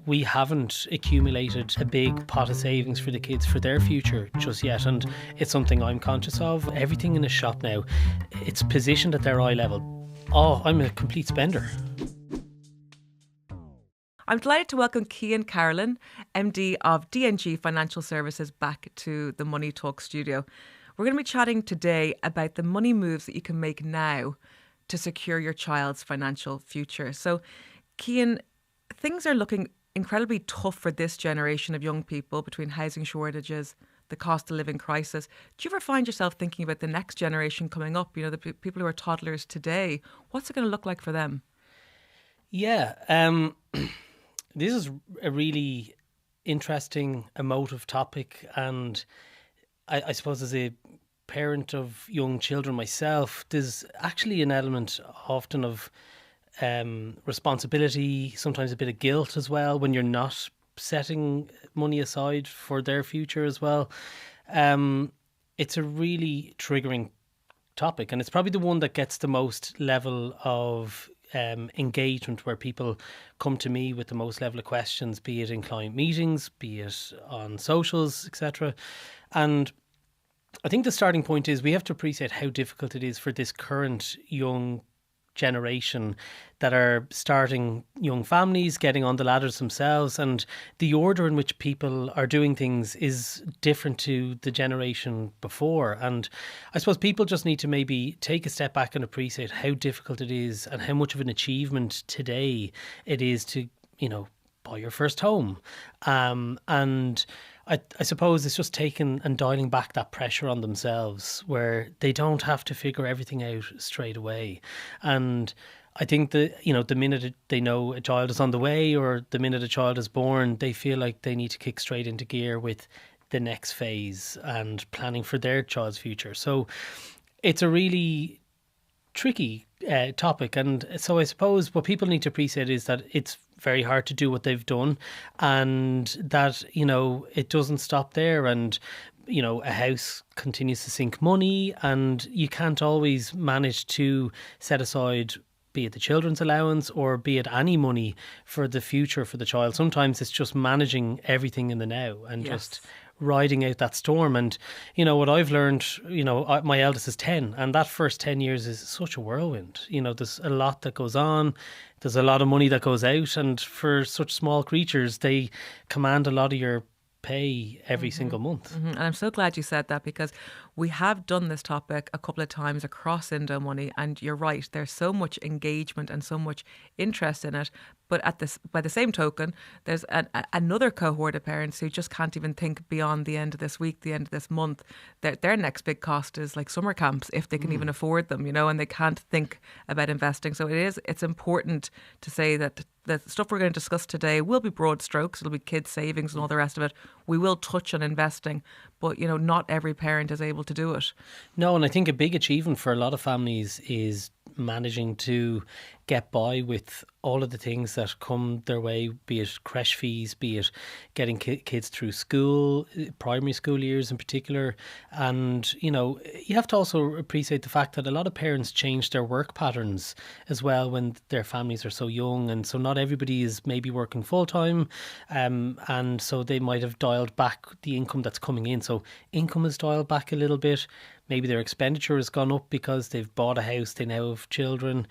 We haven't accumulated a big pot of savings for the kids for their future just yet, and it's something I'm conscious of. Everything in the shop now, it's positioned at their eye level. Oh, I'm a complete spender. I'm delighted to welcome Cian Carolan, MD of D&G Financial Services, back to the Money Talk studio. We're going to be chatting today about the money moves that you can make now to secure your child's financial future. So, Cian, things are looking incredibly tough for this generation of young people between housing shortages, the cost of living crisis. Do you ever find yourself thinking about the next generation coming up, the people who are toddlers today? What's it going to look like for them? Yeah, this is a really interesting, emotive topic, and I suppose as a parent of young children myself, there's actually an element often of responsibility, sometimes a bit of guilt as well when you're not setting money aside for their future as well. It's a really triggering topic, and it's probably the one that gets the most level of engagement, where people come to me with the most level of questions, be it in client meetings, be it on socials, etc. And I think the starting point is we have to appreciate how difficult it is for this current young generation that are starting young families, getting on the ladders themselves, and the order in which people are doing things is different to the generation before. And I suppose people just need to maybe take a step back and appreciate how difficult it is and how much of an achievement today it is to, buy your first home. And I suppose it's just taking and dialing back that pressure on themselves, where they don't have to figure everything out straight away. And I think that, the minute they know a child is on the way, or the minute a child is born, they feel like they need to kick straight into gear with the next phase and planning for their child's future. So it's a really tricky topic. And so I suppose what people need to appreciate is that it's very hard to do what they've done, and that, it doesn't stop there. And, a house continues to sink money, and you can't always manage to set aside, be it the children's allowance or be it any money for the future for the child. Sometimes it's just managing everything in the now and just riding out that storm. And what I've learned, my eldest is 10, and that first 10 years is such a whirlwind. There's a lot that goes on, there's a lot of money that goes out, and for such small creatures, they command a lot of your pay every single month. And I'm so glad you said that, because we have done this topic a couple of times across Indo Money, and you're right, there's so much engagement and so much interest in it. But by the same token, there's another cohort of parents who just can't even think beyond the end of this week, the end of this month. Their next big cost is like summer camps, if they can even afford them, and they can't think about investing. So it's important to say that the stuff we're going to discuss today will be broad strokes. It'll be kids' savings and all the rest of it. We will touch on investing, but not every parent is able to do it. No, and I think a big achievement for a lot of families is managing to get by with all of the things that come their way, be it creche fees, be it getting kids through school, primary school years in particular. And, you have to also appreciate the fact that a lot of parents change their work patterns as well when their families are so young. And so not everybody is maybe working full time. And so they might have dialed back the income that's coming in. So income is dialed back a little bit. Maybe their expenditure has gone up because they've bought a house, they now have children.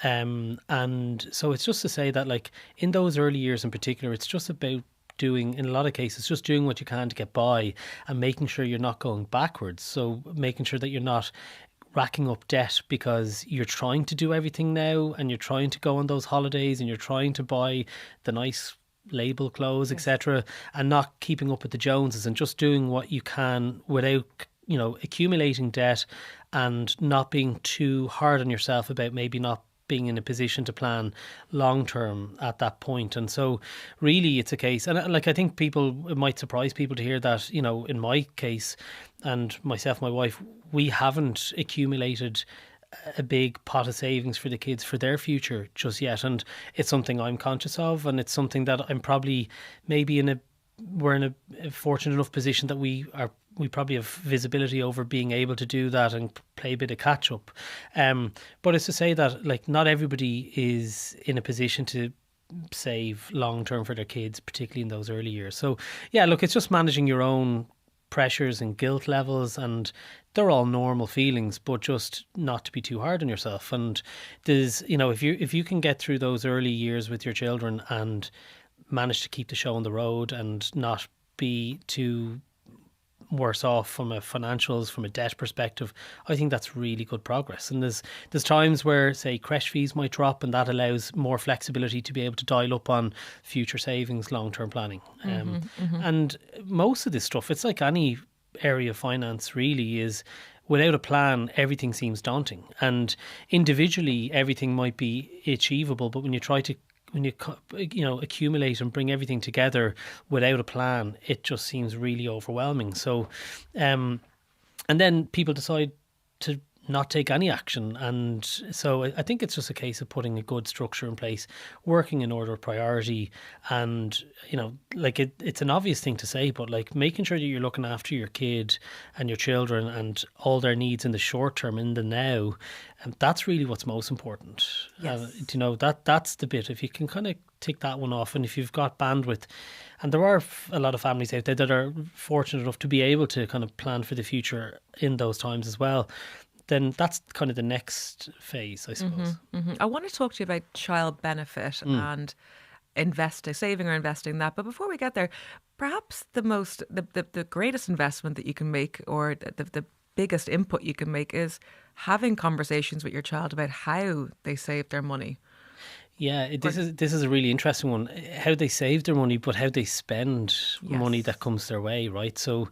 And so it's just to say that, like, in those early years in particular, it's just about doing, in a lot of cases, just doing what you can to get by and making sure you're not going backwards. So making sure that you're not racking up debt because you're trying to do everything now, and you're trying to go on those holidays, and you're trying to buy the nice label clothes, etc., and not keeping up with the Joneses, and just doing what you can without accumulating debt, and not being too hard on yourself about maybe not being in a position to plan long term at that point. And so really it's a case, and I think it might surprise people to hear that, in my case, and myself, my wife, we haven't accumulated a big pot of savings for the kids for their future just yet. And it's something I'm conscious of, and it's something that I'm probably maybe we're in a fortunate enough position that we probably have visibility over being able to do that and play a bit of catch up. But it's to say that, like, not everybody is in a position to save long term for their kids, particularly in those early years. So yeah, look, it's just managing your own pressures and guilt levels, and they're all normal feelings, but just not to be too hard on yourself. And there's, if you can get through those early years with your children and manage to keep the show on the road and not be too worse off from a financials, from a debt perspective, I think that's really good progress. And there's times where, say, creche fees might drop, and that allows more flexibility to be able to dial up on future savings, long-term planning. And most of this stuff, it's like any area of finance really, is without a plan, everything seems daunting. And individually, everything might be achievable, but when you try to accumulate and bring everything together without a plan, it just seems really overwhelming. So, and then people decide to not take any action. And so I think it's just a case of putting a good structure in place, working in order of priority. And, it's an obvious thing to say, but like making sure that you're looking after your kid and your children and all their needs in the short term, in the now. And that's really what's most important. Yes. That's the bit. If you can kind of tick that one off, and if you've got bandwidth, and there are a lot of families out there that are fortunate enough to be able to kind of plan for the future in those times as well, then that's kind of the next phase, I suppose. I want to talk to you about child benefit and saving or investing that. But before we get there, perhaps the greatest investment that you can make, or the biggest input you can make, is having conversations with your child about how they save their money. Yeah, this is a really interesting one. How they save their money, but how they spend money that comes their way, right? So,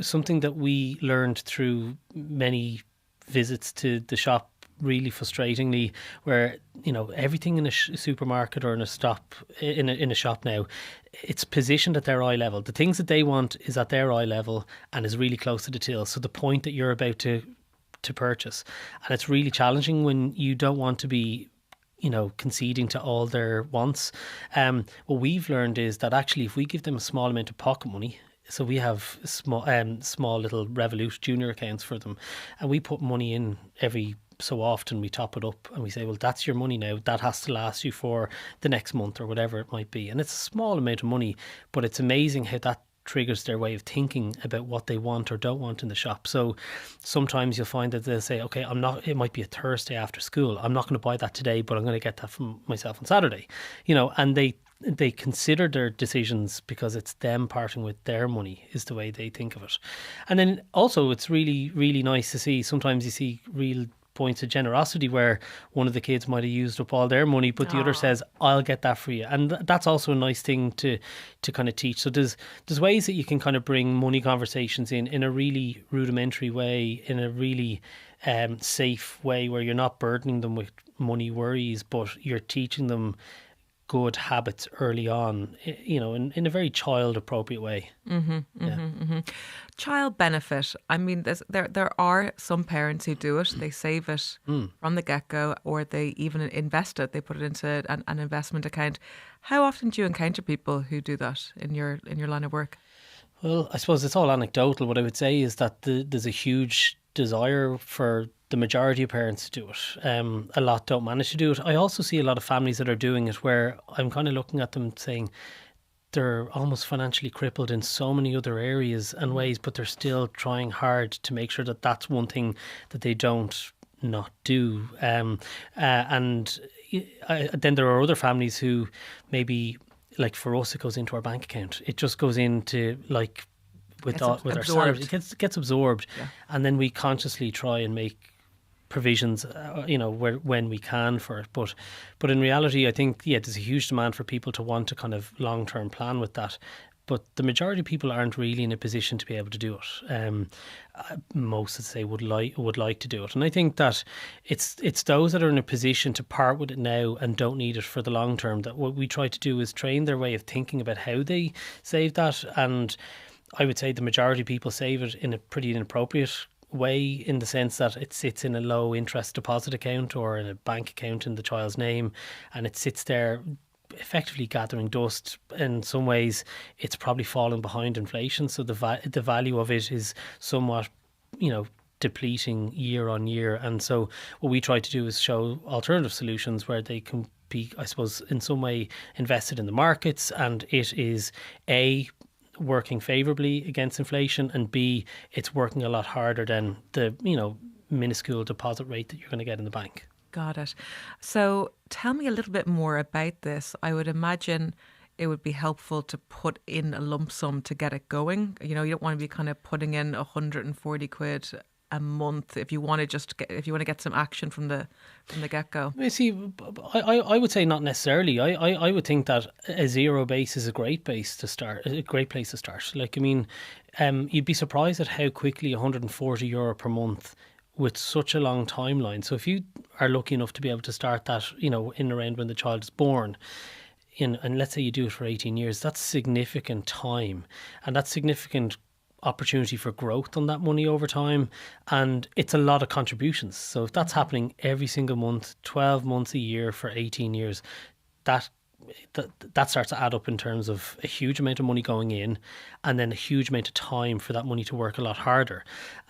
something that we learned through many visits to the shop, really frustratingly, where everything in a supermarket or in a shop now, it's positioned at their eye level. The things that they want is at their eye level and is really close to the till. So the point that you're about to purchase, and it's really challenging when you don't want to be conceding to all their wants. What we've learned is that actually, if we give them a small amount of pocket money, so we have small little Revolut junior accounts for them, and we put money in every so often. We top it up and we say, well, that's your money now. That has to last you for the next month or whatever it might be. And it's a small amount of money, but it's amazing how that triggers their way of thinking about what they want or don't want in the shop. So sometimes you'll find that they'll say, okay, it might be a Thursday after school. I'm not going to buy that today, but I'm going to get that from myself on Saturday, and they consider their decisions because it's them parting with their money is the way they think of it. And then also it's really, really nice to see, sometimes you see real points of generosity where one of the kids might have used up all their money, but the other says, I'll get that for you. And that's also a nice thing to kind of teach. So there's ways that you can kind of bring money conversations in a really rudimentary way, in a really safe way, where you're not burdening them with money worries, but you're teaching them good habits early on, in a very child appropriate way. Child benefit. I mean, there are some parents who do it. They save it from the get-go, or they even invest it. They put it into an investment account. How often do you encounter people who do that in your line of work? Well, I suppose it's all anecdotal. What I would say is that there's a huge desire for the majority of parents to do it. A lot don't manage to do it. I also see a lot of families that are doing it where I'm kind of looking at them saying they're almost financially crippled in so many other areas and ways, but they're still trying hard to make sure that that's one thing that they don't not do. And then there are other families who maybe, like for us, it goes into our bank account. It just goes into with our salary. It gets absorbed, and then we consciously try and make provisions, when we can for it. But in reality, I think, there's a huge demand for people to want to kind of long-term plan with that. But the majority of people aren't really in a position to be able to do it. Most, I'd say, would like to do it. And I think that it's those that are in a position to part with it now and don't need it for the long term, that what we try to do is train their way of thinking about how they save that. And I would say the majority of people save it in a pretty inappropriate way, in the sense that it sits in a low interest deposit account or in a bank account in the child's name, and it sits there effectively gathering dust. In some ways it's probably falling behind inflation, so the value of it is somewhat depleting year on year. And so what we try to do is show alternative solutions where they can be, I suppose, in some way invested in the markets, and it is A, working favourably against inflation, and B, it's working a lot harder than the, minuscule deposit rate that you're going to get in the bank. Got it. So tell me a little bit more about this. I would imagine it would be helpful to put in a lump sum to get it going. You don't want to be kind of putting in 140 quid a month if you want to get some action from the get go. You see, I would say not necessarily. I would think that a zero base is a great base to start, a great place to start. Like, I mean, you'd be surprised at how quickly €140 per month with such a long timeline. So if you are lucky enough to be able to start that, in and around when the child is born, and let's say you do it for 18 years, that's significant time, and that's significant opportunity for growth on that money over time, and it's a lot of contributions. So if that's happening every single month, 12 months a year for 18 years, that starts to add up in terms of a huge amount of money going in, and then a huge amount of time for that money to work a lot harder.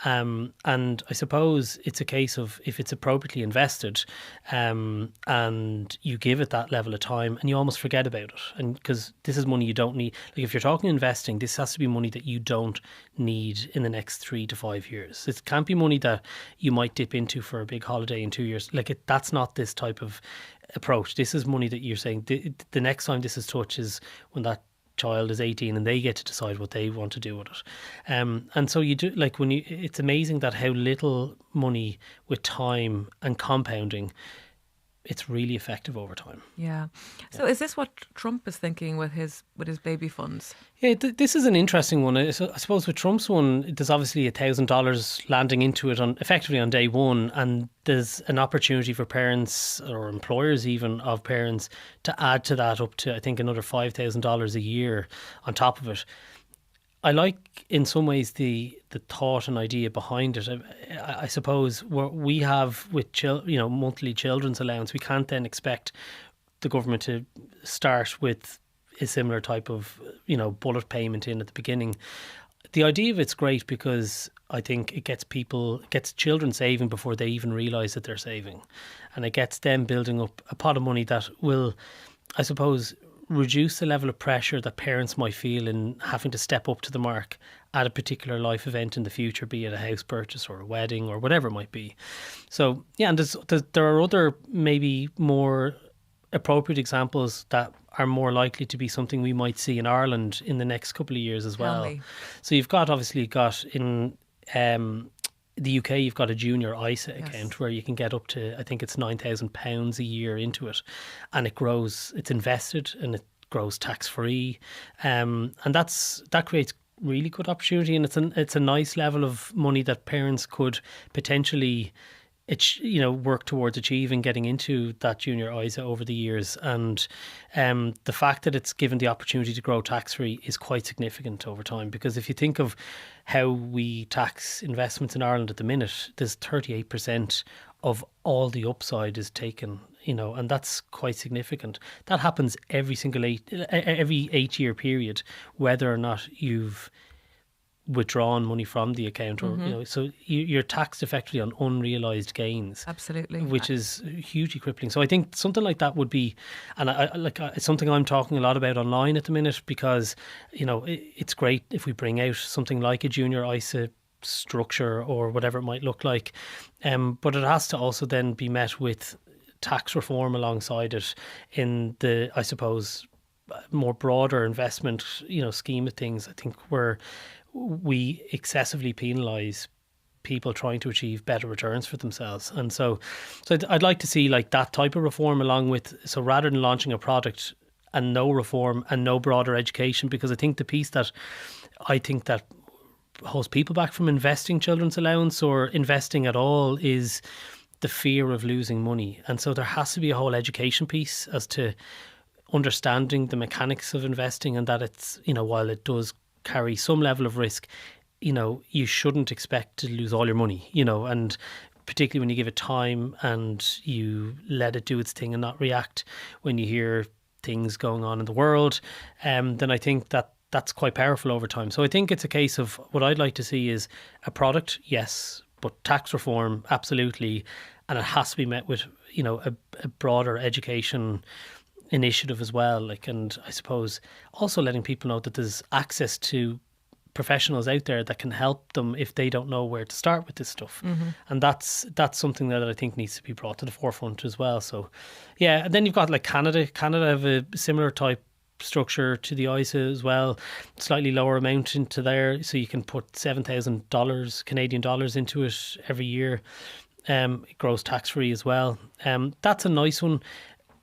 And I suppose it's a case of, if it's appropriately invested, and you give it that level of time, and you almost forget about it. And because this is money you don't need. Like, if you're talking investing, this has to be money that you don't need in the next 3 to 5 years. It can't be money that you might dip into for a big holiday in 2 years. That's not this type of approach. This is money that you're saying the next time this is touched is when that child is 18 and they get to decide what they want to do with it. And so you do, like, it's amazing that how little money with time and compounding, it's really effective over time. Yeah. So is this what Trump is thinking with his baby funds? Yeah, this is an interesting one. I suppose with Trump's one, there's obviously $1,000 landing into it effectively on day one, and there's an opportunity for parents or employers even of parents to add to that up to, I think, another $5,000 a year on top of it. I like, in some ways, the thought and idea behind it. I suppose what we have with monthly children's allowance, we can't then expect the government to start with a similar type of bullet payment in at the beginning. The idea of it's great because I think it gets children saving before they even realise that they're saving, and it gets them building up a pot of money that will, I suppose, reduce the level of pressure that parents might feel in having to step up to the mark at a particular life event in the future, be it a house purchase or a wedding or whatever it might be. So, yeah, and there are other maybe more appropriate examples that are more likely to be something we might see in Ireland in the next couple of years as well. So you've obviously got in the UK, you've got a junior ISA account where you can get up to, I think it's £9,000 a year into it, and it grows. It's invested and it grows tax free, and that creates really good opportunity, and it's a nice level of money that parents could potentially work towards achieving, getting into that junior ISA over the years. And the fact that it's given the opportunity to grow tax-free is quite significant over time, because if you think of how we tax investments in Ireland at the minute, there's 38% of all the upside is taken, and that's quite significant. That happens every 8-year period, whether or not you've withdrawn money from the account, or so you're taxed effectively on unrealized gains. Absolutely, which is hugely crippling. So I think something like that would be, and it's something I'm talking a lot about online at the minute, because it's great if we bring out something like a junior ISA structure or whatever it might look like, but it has to also then be met with tax reform alongside it in the, I suppose, more broader investment scheme of things. I think where we excessively penalise people trying to achieve better returns for themselves. And so I'd like to see like that type of reform along with, so rather than launching a product and no reform and no broader education, because I think the piece that holds people back from investing children's allowance or investing at all is the fear of losing money. And so there has to be a whole education piece as to understanding the mechanics of investing, and that it's, while it does carry some level of risk, you shouldn't expect to lose all your money, and particularly when you give it time and you let it do its thing and not react when you hear things going on in the world, then I think that's quite powerful over time. So I think it's a case of, what I'd like to see is a product, yes, but tax reform, absolutely. And it has to be met with a broader education initiative as well. And I suppose also letting people know that there's access to professionals out there that can help them if they don't know where to start with this stuff. And that's something that I think needs to be brought to the forefront as well. So yeah, and then you've got like Canada have a similar type structure to the ISA as well, slightly lower amount into there, so you can put $7,000 Canadian dollars into it every year. It grows tax free as well. That's a nice one,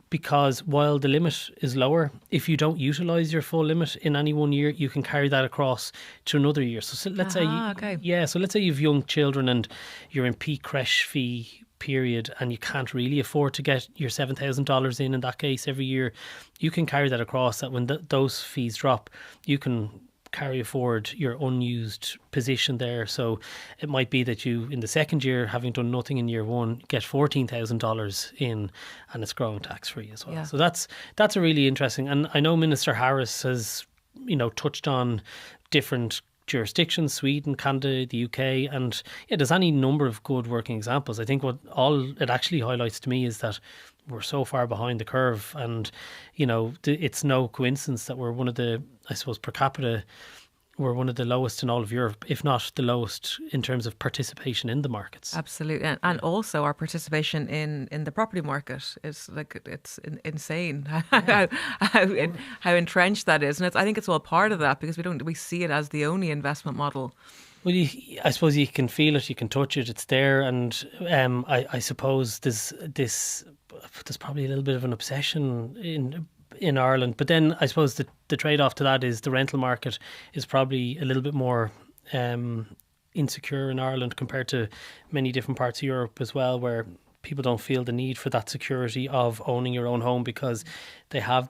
because while the limit is lower, if you don't utilise your full limit in any one year, you can carry that across to another year. So let's say let's say you've young children and you're in peak creche fee period and you can't really afford to get your $7,000 in that case every year, you can carry that across, that when those fees drop, you can carry forward your unused position there. So it might be that you, in the second year, having done nothing in year one, get $14,000 in, and it's growing tax free as well. Yeah. So that's a really interesting. And I know Minister Harris has touched on different jurisdictions, Sweden, Canada, the UK, and there's any number of good working examples. I think what all it actually highlights to me is that we're so far behind the curve, and it's no coincidence that we're one of the, I suppose, per capita, we're one of the lowest in all of Europe, if not the lowest in terms of participation in the markets. Absolutely. And also our participation in the property market is it's insane how entrenched that is. And I think it's all part of that, because we see it as the only investment model. Well, I suppose you can feel it, you can touch it, it's there. And I suppose there's probably a little bit of an obsession in Ireland, but then I suppose the trade-off to that is the rental market is probably a little bit more insecure in Ireland compared to many different parts of Europe as well, where people don't feel the need for that security of owning your own home, because they have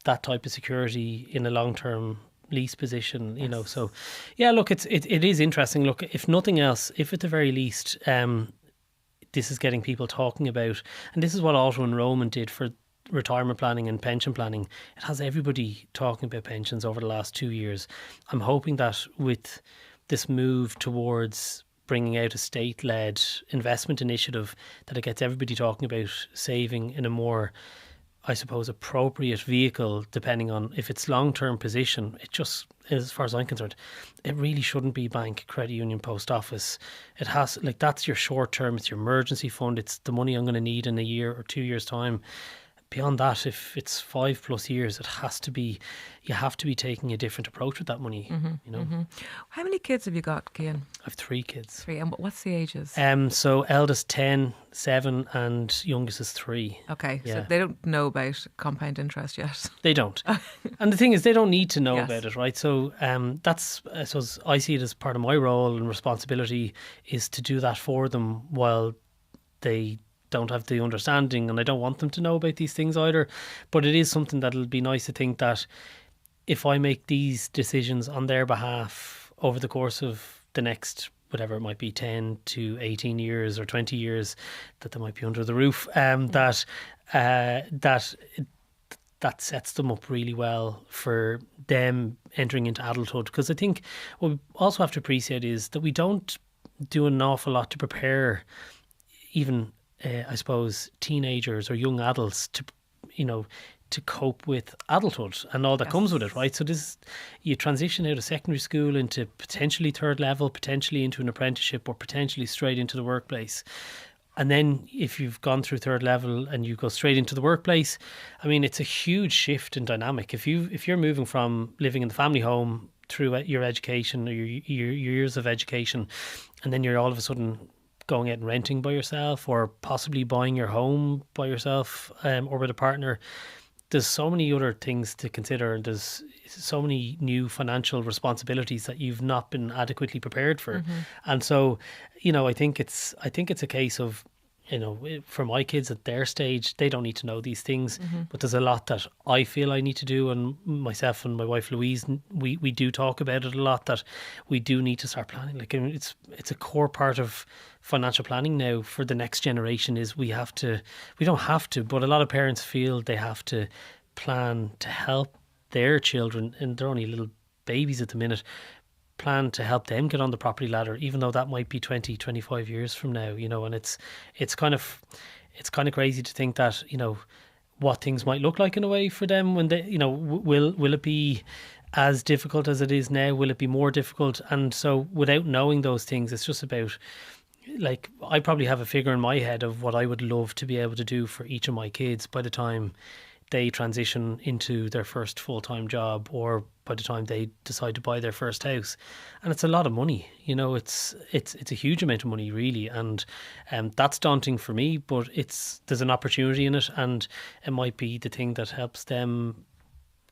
that type of security in a long-term lease position, Yes. So yeah, look, it is interesting. Look, if nothing else, if at the very least this is getting people talking about, and this is what auto enrollment did for retirement planning and pension planning. It has everybody talking about pensions over the last 2 years. I'm hoping that with this move towards bringing out a state-led investment initiative, that it gets everybody talking about saving in a more, I suppose, appropriate vehicle, depending on if it's long-term position. It just, as far as I'm concerned, it really shouldn't be bank, credit union, post office. It has, that's your short-term, it's your emergency fund, it's the money I'm going to need in a year or 2 years' time. Beyond that, if it's 5+ years, you have to be taking a different approach with that money. How many kids have you got, Cian? I have 3 kids. 3, and what's the ages? So eldest 10, 7, and youngest is 3. Okay, yeah. So they don't know about compound interest yet. They don't, and the thing is, they don't need to know Yes. about it, right? So that's, I suppose, I see it as part of my role and responsibility is to do that for them while they don't have the understanding, and I don't want them to know about these things either. But it is something that'll be nice to think that if I make these decisions on their behalf over the course of the next, whatever it might be, 10 to 18 years or 20 years, that they might be under the roof, that sets them up really well for them entering into adulthood. Because I think what we also have to appreciate is that we don't do an awful lot to prepare even I suppose teenagers or young adults to cope with adulthood and all that Yes. comes with it, right? So you transition out of secondary school into potentially third level, potentially into an apprenticeship, or potentially straight into the workplace. And then if you've gone through third level and you go straight into the workplace, I mean, it's a huge shift in dynamic. If you're moving from living in the family home through your education or your years of education, and then you're all of a sudden going out and renting by yourself, or possibly buying your home by yourself, or with a partner, there's so many other things to consider, and there's so many new financial responsibilities that you've not been adequately prepared for. And so, I think it's a case of, for my kids at their stage, they don't need to know these things, but there's a lot that I feel I need to do, and myself and my wife Louise, we do talk about it a lot, that we do need to start planning. It's a core part of financial planning now for the next generation. Is we don't have to, but a lot of parents feel they have to plan to help their children, and they're only little babies at the minute, plan to help them get on the property ladder, even though that might be 20, 25 years from now, and it's kind of, it's kind of crazy to think that, what things might look like in a way for them when they, will it be as difficult as it is now? Will it be more difficult? And so without knowing those things, it's just about, like, I probably have a figure in my head of what I would love to be able to do for each of my kids by the time they transition into their first full-time job, or by the time they decide to buy their first house. And it's a lot of money, it's a huge amount of money, really. And that's daunting for me, but there's an opportunity in it, and it might be the thing that helps them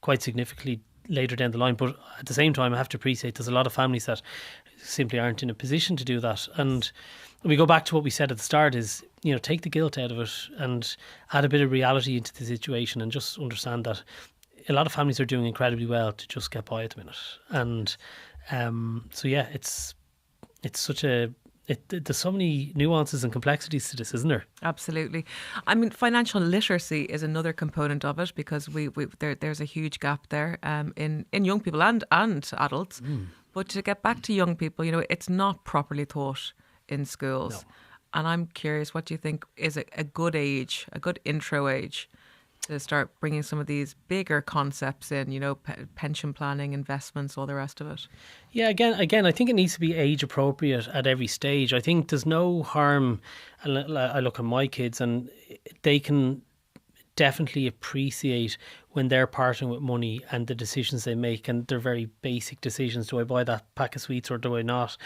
quite significantly later down the line. But at the same time, I have to appreciate there's a lot of families that simply aren't in a position to do that. And we go back to what we said at the start is, take the guilt out of it and add a bit of reality into the situation, and just understand that a lot of families are doing incredibly well to just get by at the minute. And so yeah, it's such a there's so many nuances and complexities to this, isn't there? Absolutely. I mean, financial literacy is another component of it, because there's a huge gap there in young people and adults. But to get back to young people, it's not properly taught in schools. No. And I'm curious, what do you think is a good age, a good intro age to start bringing some of these bigger concepts in, pension planning, investments, all the rest of it? Yeah, again, I think it needs to be age appropriate at every stage. I think there's no harm. And I look at my kids, and they can definitely appreciate when they're parting with money and the decisions they make, and they're very basic decisions. Do I buy that pack of sweets or do I not?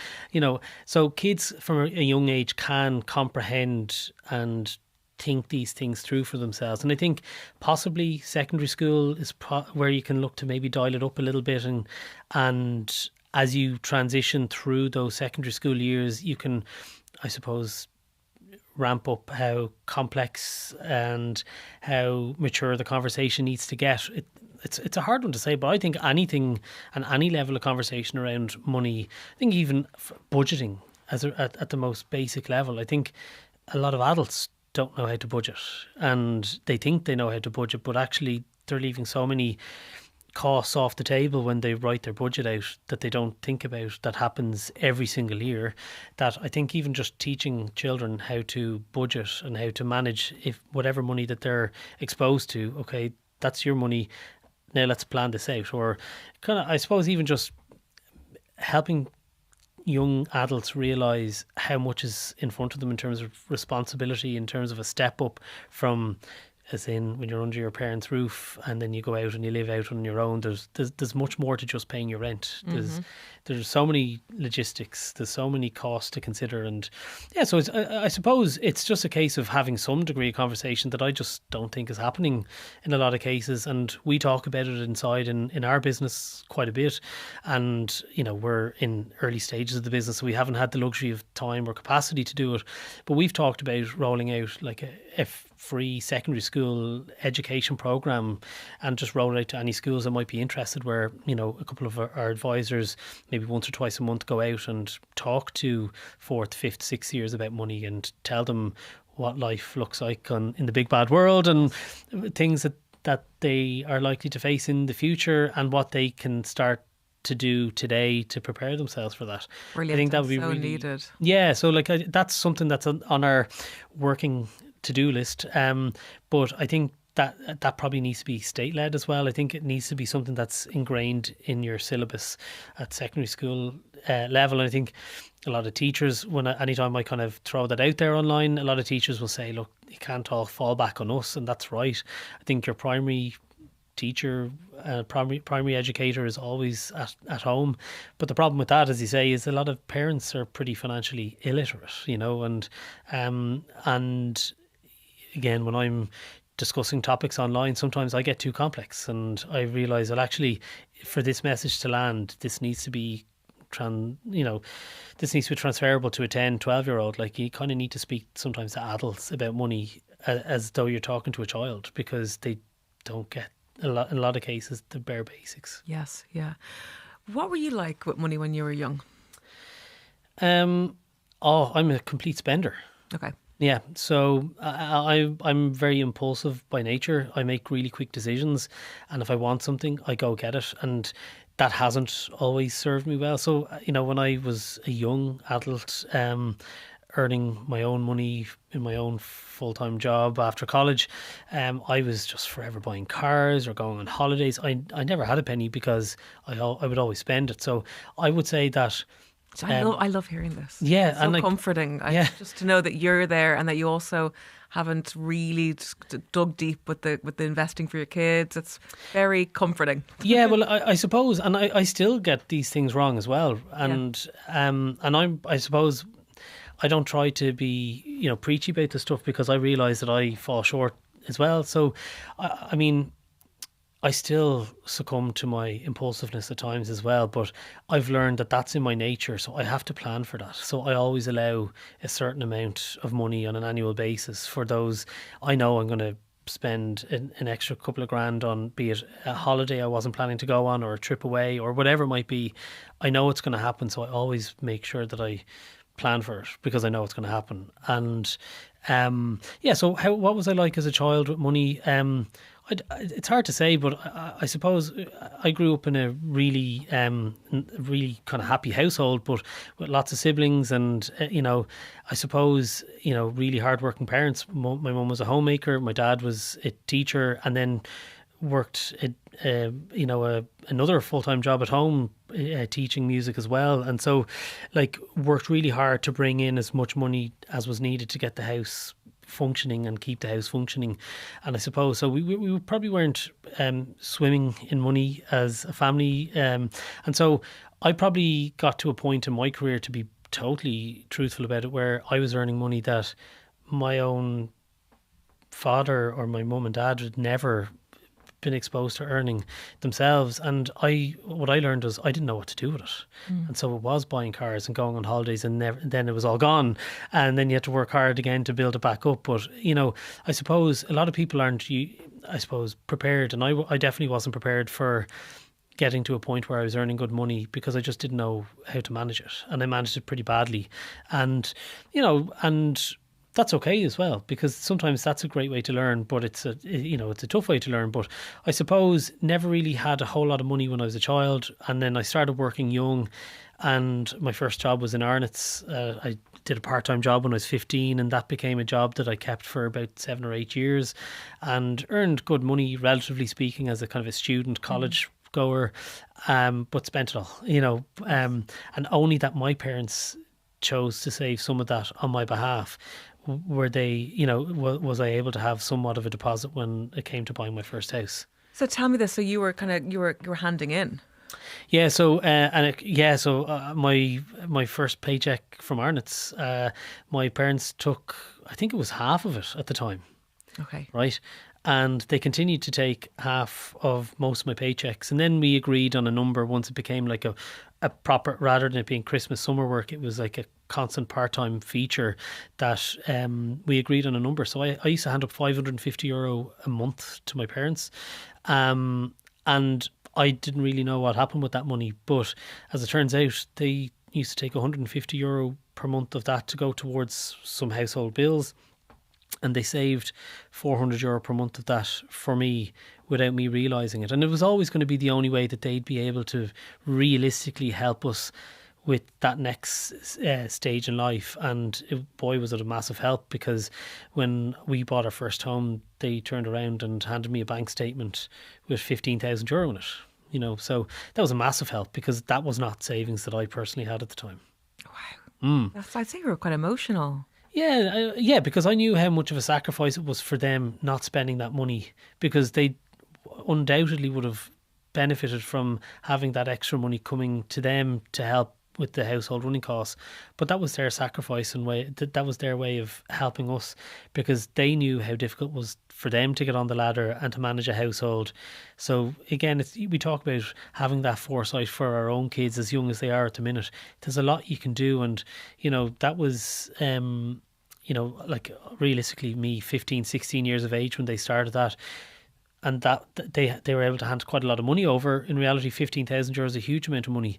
So kids from a young age can comprehend and think these things through for themselves. And I think possibly secondary school is where you can look to maybe dial it up a little bit, and as you transition through those secondary school years, you can, I suppose, ramp up how complex and how mature the conversation needs to get. It's a hard one to say, but I think anything and any level of conversation around money, I think even budgeting at the most basic level, I think a lot of adults don't know how to budget, and they think they know how to budget, but actually they're leaving so many costs off the table when they write their budget out that they don't think about, that happens every single year, that I think even just teaching children how to budget and how to manage whatever money that they're exposed to, okay, that's your money, now let's plan this out. Or kind of, I suppose, even just helping young adults realise how much is in front of them in terms of responsibility, in terms of a step up from, as in when you're under your parents' roof and then you go out and you live out on your own, there's much more to just paying your rent. There's so many logistics, there's so many costs to consider. And yeah, so I suppose it's just a case of having some degree of conversation that I just don't think is happening in a lot of cases. And we talk about it inside in our business quite a bit. And, we're in early stages of the business, so we haven't had the luxury of time or capacity to do it. But we've talked about rolling out like a free secondary school education program, and just roll it out to any schools that might be interested, where a couple of our advisors maybe once or twice a month go out and talk to 4th, 5th, 6th years about money, and tell them what life looks like in the big bad world, and things that they are likely to face in the future, and what they can start to do today to prepare themselves for that. Brilliant. I think that would be so really needed. Yeah, so that's something that's on our working to-do list. But I think that probably needs to be state-led as well. I think it needs to be something that's ingrained in your syllabus at secondary school level. And I think a lot of teachers, anytime I kind of throw that out there online, a lot of teachers will say, look, you can't all fall back on us, and that's right. I think your primary teacher, primary educator is always at home. But the problem with that, as you say, is a lot of parents are pretty financially illiterate, and again, when I'm discussing topics online, sometimes I get too complex, and I realise that actually, for this message to land, this needs to be this needs to be transferable to a 10, 12-year-old. Like, you kind of need to speak sometimes to adults about money as though you're talking to a child, because they don't get in a lot of cases the bare basics. Yes, yeah. What were you like with money when you were young? I'm a complete spender. Okay. Yeah, so I'm very impulsive by nature. I make really quick decisions, and if I want something, I go get it, and that hasn't always served me well. So, when I was a young adult, earning my own money in my own full-time job after college, I was just forever buying cars or going on holidays. I never had a penny because I would always spend it. So I would say that, So I love hearing this. yeah, It's so and like, comforting. yeah. Just to know that you're there and that you also haven't really dug deep with the investing for your kids. It's very comforting. Yeah, well, I suppose, and I still get these things wrong as well, and I suppose I don't try to be preachy about this stuff because I realise that I fall short as well. So, I mean, I still succumb to my impulsiveness at times as well, but I've learned that that's in my nature, so I have to plan for that. So I always allow a certain amount of money on an annual basis for those I know I'm going to spend an extra couple of grand on, be it a holiday I wasn't planning to go on or a trip away or whatever it might be. I know it's going to happen, so I always make sure that I plan for it because I know it's going to happen. And so what was I like as a child with money? It's hard to say, but I suppose I grew up in a really kind of happy household, but with lots of siblings, and I suppose really hardworking parents. My mum was a homemaker, my dad was a teacher, and then worked another full-time job at home, teaching music as well, and so worked really hard to bring in as much money as was needed to get the house functioning and keep the house functioning. And I suppose so we probably weren't swimming in money as a family, and so I probably got to a point in my career, to be totally truthful about it, where I was earning money that my own father or my mum and dad had never been exposed to earning themselves. And what I learned was I didn't know what to do with it. And so it was buying cars and going on holidays, and then it was all gone, and then you had to work hard again to build it back up. But I suppose a lot of people aren't prepared, and I definitely wasn't prepared for getting to a point where I was earning good money, because I just didn't know how to manage it, and I managed it pretty badly. And that's okay as well, because sometimes that's a great way to learn, but it's a tough way to learn. But I suppose never really had a whole lot of money when I was a child, and then I started working young, and my first job was in Arnott's. I did a part-time job when I was 15, and that became a job that I kept for about 7 or 8 years, and earned good money, relatively speaking, as a kind of a student college goer, but spent it all, and only that my parents chose to save some of that on my behalf. Were they, was I able to have somewhat of a deposit when it came to buying my first house? So tell me this. So you were handing in. Yeah. So my first paycheck from Arnott's, my parents took, I think it was half of it at the time. Okay. Right. And they continued to take half of most of my paychecks. And then we agreed on a number once it became like a proper, rather than it being Christmas summer work, it was like a constant part-time feature, that we agreed on a number. So I used to hand up €550 a month to my parents. And I didn't really know what happened with that money. But as it turns out, they used to take €150 per month of that to go towards some household bills. And they saved €400 per month of that for me without me realising it. And it was always going to be the only way that they'd be able to realistically help us with that next stage in life. And boy, was it a massive help, because when we bought our first home, they turned around and handed me a bank statement with €15,000 in it. So that was a massive help, because that was not savings that I personally had at the time. Wow. I'd say you were quite emotional. Yeah, because I knew how much of a sacrifice it was for them not spending that money, because they undoubtedly would have benefited from having that extra money coming to them to help with the household running costs. But that was their sacrifice, and that was their way of helping us, because they knew how difficult it was for them to get on the ladder and to manage a household. So again, we talk about having that foresight for our own kids as young as they are at the minute. There's a lot you can do, and that was realistically me 15, 16 years of age when they started that. And that they were able to hand quite a lot of money over. In reality, €15,000 is a huge amount of money.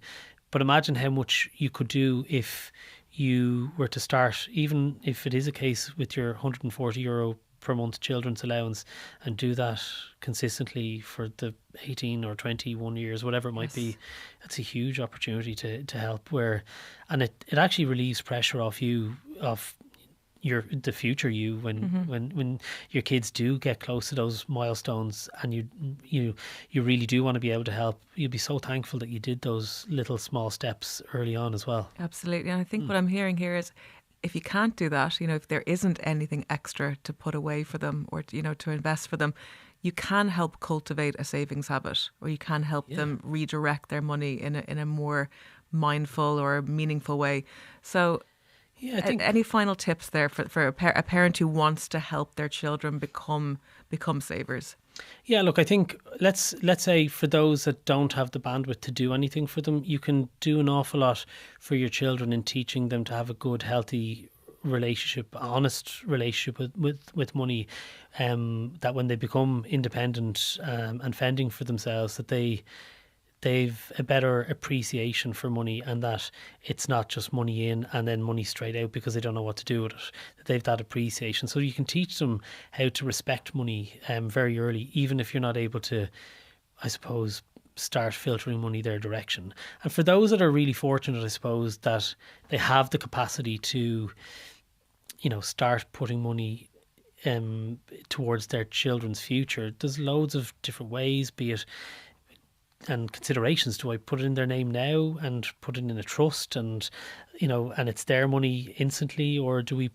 But imagine how much you could do if you were to start, even if it is a case with your €140 per month children's allowance and do that consistently for the 18 or 21 years, whatever it might be, that's a huge opportunity to help. And it actually relieves pressure off you, off the future you, when your kids do get close to those milestones, and you really do want to be able to help. You'll be so thankful that you did those little small steps early on as well. Absolutely. And I think what I'm hearing here is, if you can't do that, if there isn't anything extra to put away for them, or to invest for them, you can help cultivate a savings habit, or you can help them redirect their money in a more mindful or meaningful way. So I think any final tips there for a parent who wants to help their children become savers? Yeah, look, I think let's say for those that don't have the bandwidth to do anything for them, you can do an awful lot for your children in teaching them to have a good, healthy relationship, honest relationship with money, that when they become independent and fending for themselves, that they've a better appreciation for money, and that it's not just money in and then money straight out because they don't know what to do with it. That they've that appreciation. So you can teach them how to respect money very early, even if you're not able to, I suppose, start filtering money their direction. And for those that are really fortunate, I suppose, that they have the capacity to, start putting money towards their children's future, there's loads of different ways, be it and considerations. Do I put it in their name now and put it in a trust, and and it's their money instantly, or do we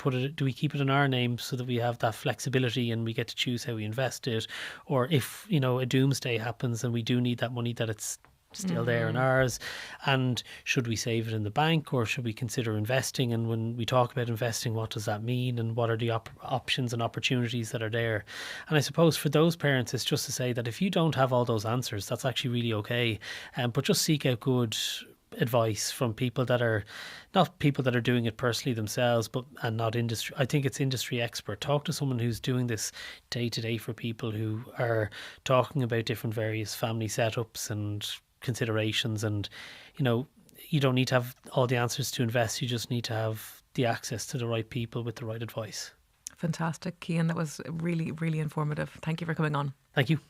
keep it in our name so that we have that flexibility and we get to choose how we invest it? Or if a doomsday happens and we do need that money, that it's still there in ours, and should we save it in the bank, or should we consider investing? And when we talk about investing, what does that mean, and what are the options and opportunities that are there? And I suppose for those parents, it's just to say that if you don't have all those answers, that's actually really okay, but just seek out good advice from people that are not people that are doing it personally themselves, and not industry. I think it's industry expert. Talk to someone who's doing this day to day for people, who are talking about different various family setups and considerations. And you don't need to have all the answers to invest, you just need to have the access to the right people with the right advice. Fantastic, Cian. That was really, really informative. Thank you for coming on. Thank you.